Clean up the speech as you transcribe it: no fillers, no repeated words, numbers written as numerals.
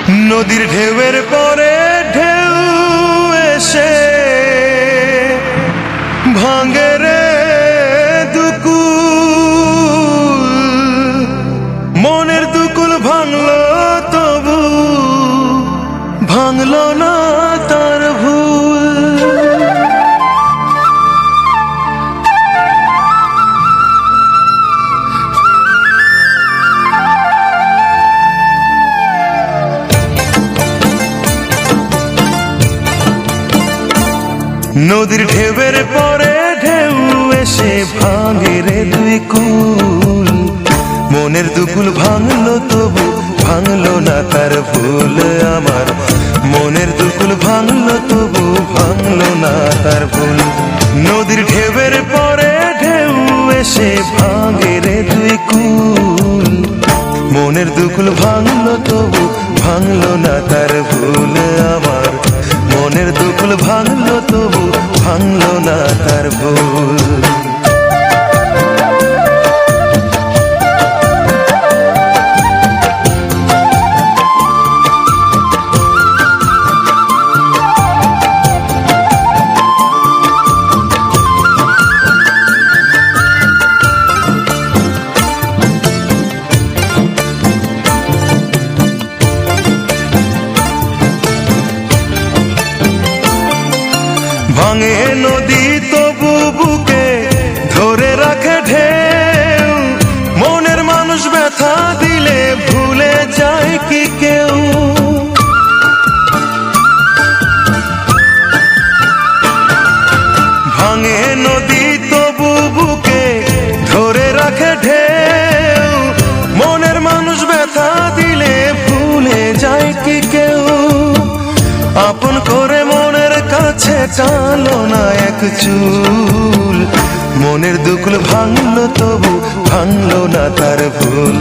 নদীর ঢেউয়ের পরে ঢেউ এসে ভাঙে রে দুকুল, মনের দুকুল ভাঙলো তবু ভাঙলো না তার ভুল। নদীর ঢেউয়ের পরে ঢেউ এসে ভাঙে রে দুই কুল, মনের দুকুল ভাঙলো তবু ভাঙলো না তার ভুল আমার, মনের দুকুল ভাঙলো তবু ভাঙলো না তার ভুল। নদীর ঢেউয়ের পরে ঢেউ এসে ভাঙে রে দুই কুল, মনের দুকুল ভাঙলো তবু ভাঙলো না তার ভুল আমার, মনের দুকুল ভাঙলো তবু ভাঙলো না তার ভুল। ভাঙে নদী তবু বুকে ধরে রাখে ঢেউ, মনের মানুষ ব্যথা দিলে ভুলে যায় কি কেউ। ভাঙে নদী তবু বুকে ধরে রাখে ঢেউ, মনের মানুষ ব্যথা দিলে ভুলে যায় কি কেউ। আপন করে মনের কাছে টানো না এক চুল, মনের দুকুল ভাঙলো তবু ভাঙলো না তার ভুল।